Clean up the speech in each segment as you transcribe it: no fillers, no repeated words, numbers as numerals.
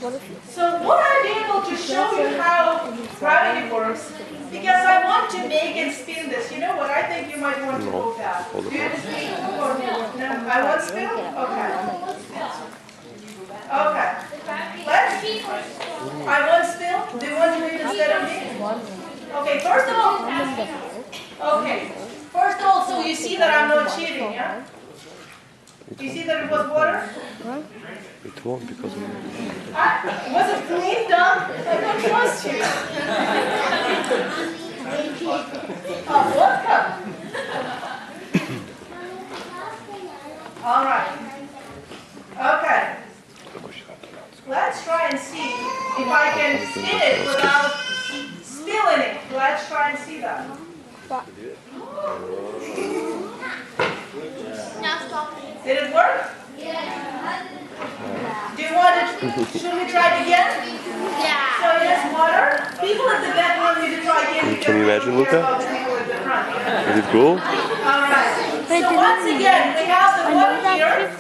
So what I'm able to show you how gravity works, because I want to make it spin this. You know what? I think you might want to hold that. Do you spin or no? I want spin? Okay. Okay. Let's. I want spin. Do you want to do it instead of me? Okay. First of all. Okay. First of all, so you see that I'm not cheating, yeah? You see that it was water? It won't because we... Was it clean, done? I don't trust you. Oh, vodka. All right. Okay. Let's try and see if I can spin it without spilling it. Let's try and see that. Did it work? Yeah. Do you want it? Should we try it again? Yeah. So here's water. People at the back want me to try again. Can you imagine, Luca? Is it cool? All right. So once again, we have the water here.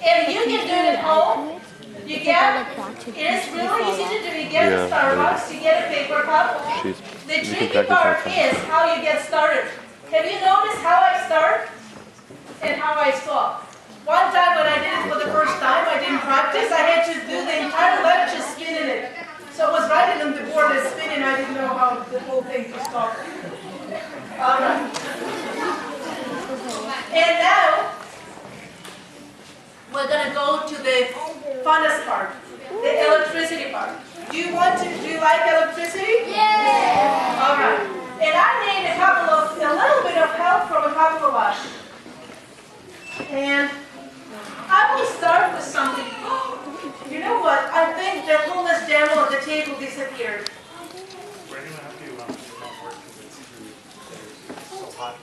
And you can do it at home. You get, it is really easy to do. You get a Starbucks, you get a paper cup. The tricky part is how you get started. Have you noticed how I start and how I stop? One time when I did it for the first time, I didn't practice. I had to do the entire lecture spinning it. So I was writing on the board as spinning. I didn't know how the whole thing to stop. And now, we're going to go to the funnest part, the electricity part. Do you like electricity? Yeah. All right. And I need a little bit of help from a couple of us. And I will start with something. You know what? I think the coolest demo on the table disappeared. We're going to have to not work because it's there's so hot.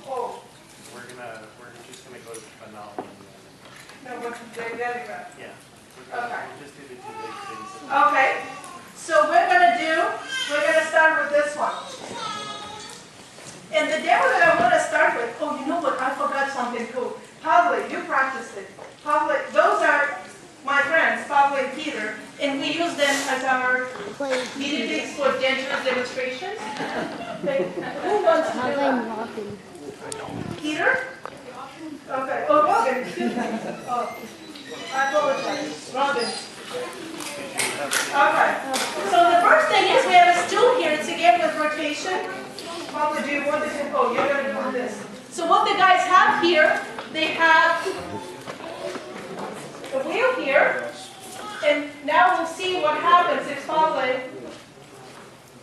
Oh. We're just going to go to phenomenal. No, what's the very right? Yeah. Okay. We'll just do the two big things. Okay. So we're going to start with this one. And the demo that I want to start with, oh, you know what? I forgot something cool. Pavle, you practiced it. Pavle, those are my friends, Pavle and Peter, and we use them as our guinea pigs for denture demonstrations. Who wants to do that? Peter? Okay. Oh, Robin, excuse me. Oh, I apologize. Robin. Okay. So the first thing is we have a stool here. It's again with rotation. Pablo, do you want this? Oh, you're going to do this. So what the guys have here, they have the wheel here. And now we'll see what happens if Pablo,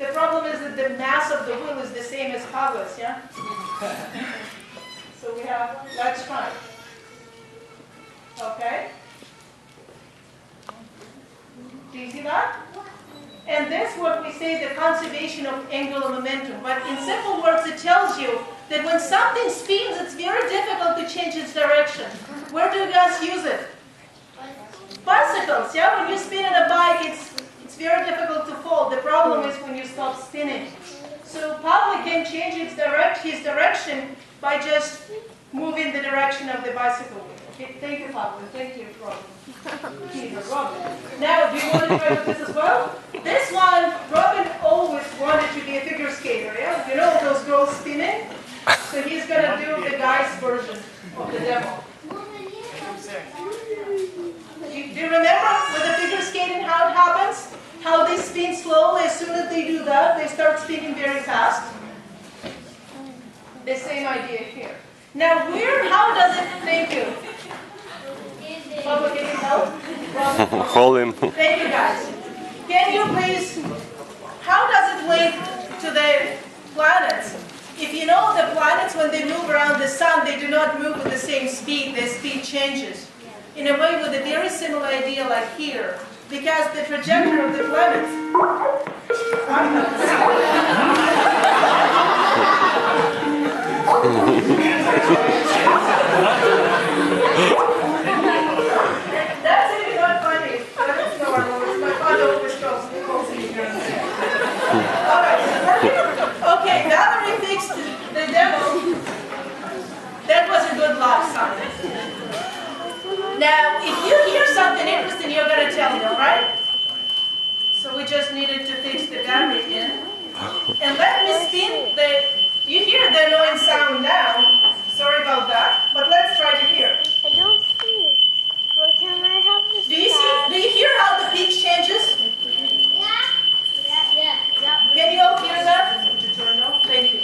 the problem is that the mass of the wheel is the same as Pablo's, yeah? So we have, let's try. Okay. Do you see that? And this is what we say the conservation of angular momentum. But in simple words, it tells you that when something spins, it's very difficult to change its direction. Where do you guys use it? Bicycles, yeah? When you spin on a bike, it's very difficult to fall. The problem is when you stop spinning. So Pavle can change his direction by just moving the direction of the bicycle wheel. Okay, thank you, Pavle. Thank you, Robin. Robin. Now, do you want to try with this as well? This one, Robin always wanted to be a figure skater, yeah? You know those girls spinning? So he's going to do the guy's version of the demo. Do you remember with the figure skating how it happens? How they spin slowly. As soon as they do that, they start spinning very fast. The same idea here. Now, how does it, thank you. Pablo, can you help? Hold him. Thank you, guys. Can you please, how does it link to the planets? If you know the planets, when they move around the sun, they do not move with the same speed. Their speed changes. In a way, with a very similar idea like here. Because the trajectory of the planets. That's really not funny. That's normal. My father always calls me. Alright. Okay, Valerie fixed the demo. That was a good laugh, son. Now, if you hear something interesting, you're going to tell me, And let me spin the, you hear the annoying sound now. Sorry about that, but let's try to hear. I don't see it. But can I have this? Do you hear how the pitch changes? Yeah. Can you all hear that? Thank you.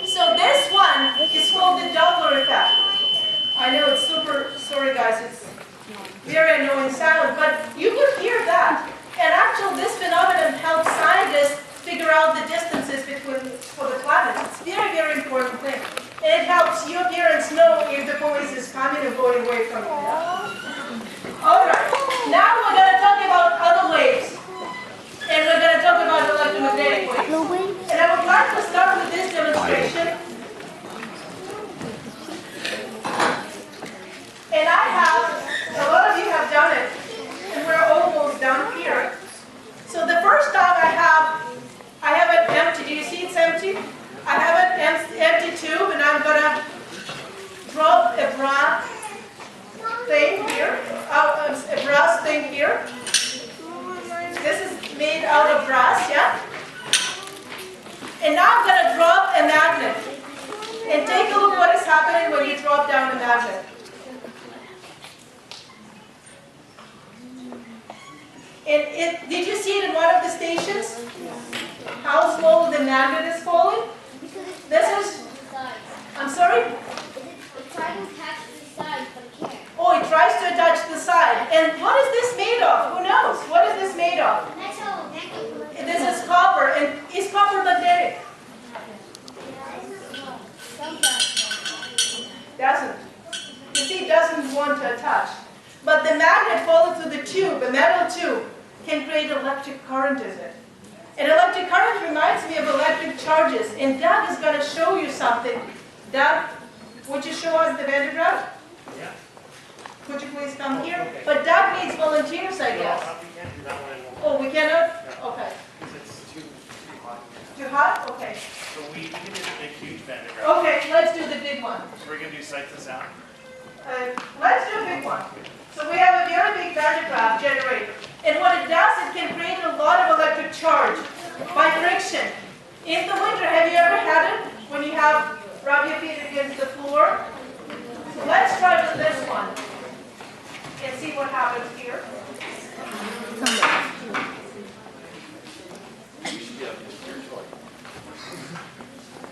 So this one is called the Doppler effect. I know it's super, sorry guys, it's very annoying sound, but you could hear that. And actually this phenomenon helps scientists figure out the distances for the planets. It's a very, very important thing. And it helps your parents know if the police is coming or going away from you. Alright, now we're going to talk about other waves. And we're going to talk about electromagnetic waves. And I would like to start with this demonstration. And I have, a lot of you have done it, and we're almost done here. So the first time I have an empty, do you see it's empty? I have an empty tube, and I'm going to drop a brass thing here, a brass thing here. This is made out of brass, yeah? And now I'm going to drop a magnet. And take a look what is happening when you drop down a magnet. Did you see it in one of the stations? How slow the magnet is falling? This is, I'm sorry? It tries to attach to the side, but it can't. Oh, it tries to attach to the side. And what is this made of? Who knows? What is this made of? This is copper. And is copper magnetic? Doesn't. You see, it doesn't want to attach. But the magnet falling through the tube, a metal tube, can create electric current, is it? And electric current reminds me of electric charges. And Doug is going to show you something. Doug, would you show us the Van de Graaff? Yeah. Could you please come here? But Doug needs volunteers, I guess. We can't do that one anymore. Oh, we cannot? Okay. It's too hot. Too hot? Okay. So we can do the big, huge Van de Graaff. Okay, let's do the big one. So we're going to do sight to sound. Let's do a big one. So we have a very big Van de Graaff generator. And what it does, it can create a lot of electric charge by friction. In the winter, have you ever had it? When you have rub your feet against the floor? So let's try with this one. And see what happens here.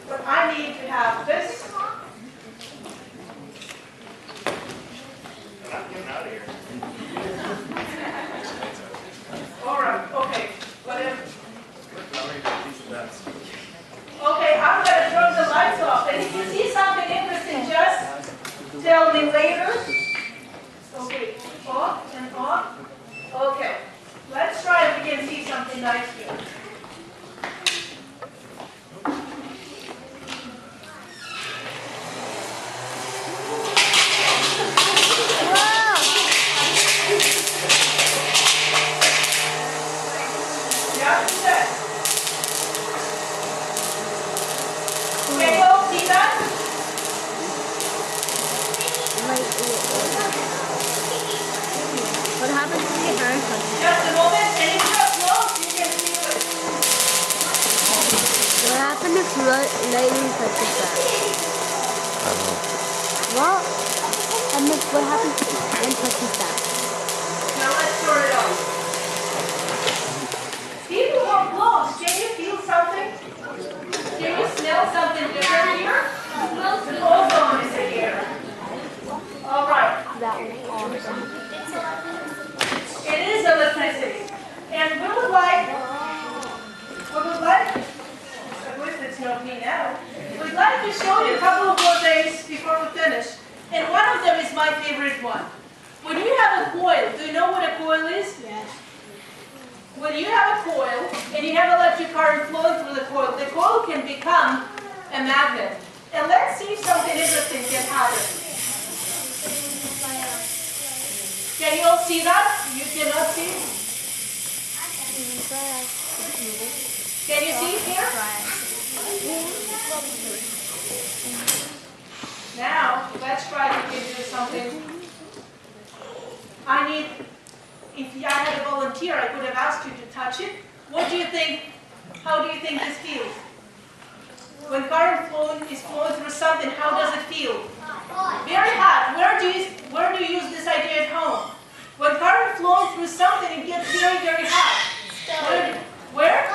But I need to have this. I'm not getting out of here. Alright, okay. Whatever. Okay, I'm going to turn the lights off. And if you see something interesting, just tell me later. Okay, off and off. Okay, let's try if we can see something nice here. Yeah, set. Can you all see that? What happens to your hand? Just a moment, and if you're close, you can feel it. What happened if lightning touches that? I don't know. What? And what happens if your hand touches that? Now let's turn it on. People are close. Can you feel something? Can you smell something different here? The ozone is in here. All right. That was awesome. It is electricity. And we would like, I believe it's not me now, we'd like to show you a couple of more things before we finish. And one of them is my favorite one. When you have a coil, do you know what a coil is? Yes. When you have a coil and you have electric current flowing through the coil can become a magnet. And let's see if something interesting can happen. Can you all see that? You cannot see? Can you see it here? Now, let's try to give you something. If I had a volunteer, I could have asked you to touch it. What do you think? How do you think this feels? When current is flowing through something, how does it feel? Very hot. Where do you use this idea at home? When current flows through something, it gets very, very hot. Where?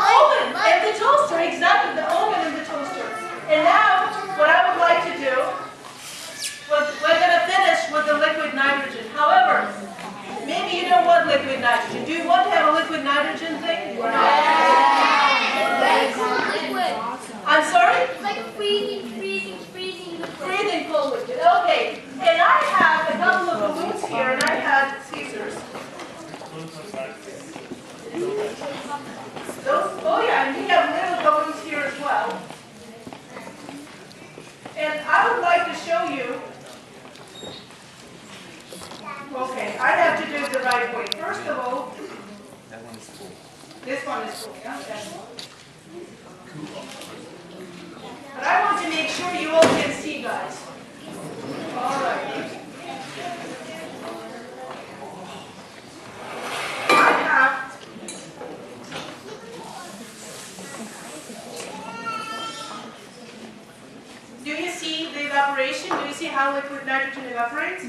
Oven. And the toaster, exactly, the oven and the toaster. And now, what I would like to do, we're going to finish with the liquid nitrogen. However, maybe you don't want liquid nitrogen. Do you want to have a liquid nitrogen thing? Or not? I'm sorry? Like freezing Cold liquid. Okay. And I have a couple of balloons here, and I had Caesars. Oh yeah, and we have little balloons here as well. And I would like to show you. Okay, I have to do it the right way. First of all, That one is full. this one is full, yeah? But I want to make sure you all can see, guys. All right. I have Do you see the evaporation? Do you see how liquid nitrogen evaporates?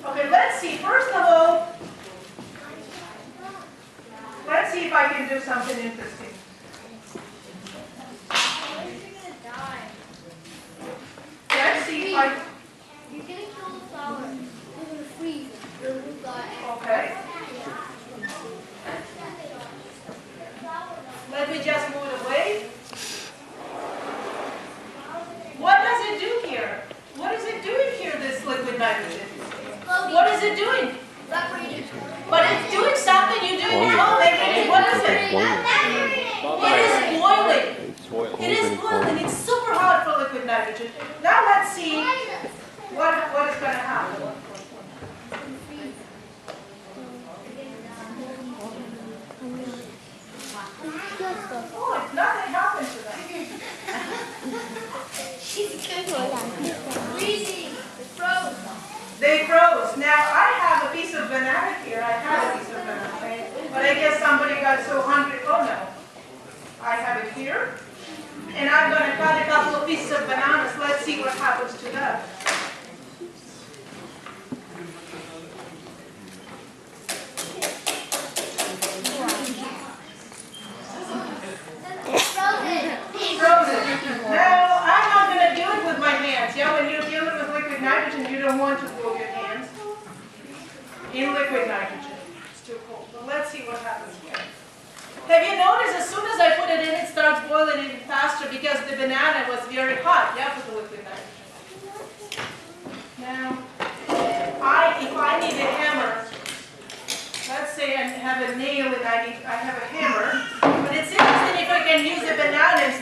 Okay, let's see. First of all, let's see if I can do something interesting. Let's see if I... You're gonna kill the flower. You're gonna freeze. Okay. Let me just move it away. What does it do here? What is it doing here, this liquid nitrogen? What is it doing? But it's doing something you do in your home every day. What is it? It is boiling. It is boiling. It's super hot for liquid nitrogen. Now let's see what is going to happen. Oh, nothing happened to them. Freezing. Froze. They froze. Now I have a piece of banana here. I had a piece of banana, but I guess somebody got so hungry. Oh no. I have it here. And I'm going to cut a couple of pieces of bananas. Let's see what happens to that. Frozen. Now, I'm not going to do it with my hands. Yeah, when you're dealing with liquid nitrogen, you don't want to move your hands in liquid nitrogen. It's too cold. But let's see what happens here. Have you noticed as soon as I put it in, it starts boiling even faster because the banana was very hot, yeah, with the liquid nitrogen. Now, if I need a hammer, let's say I have a nail and I have a hammer, but it's interesting if I can use the banana and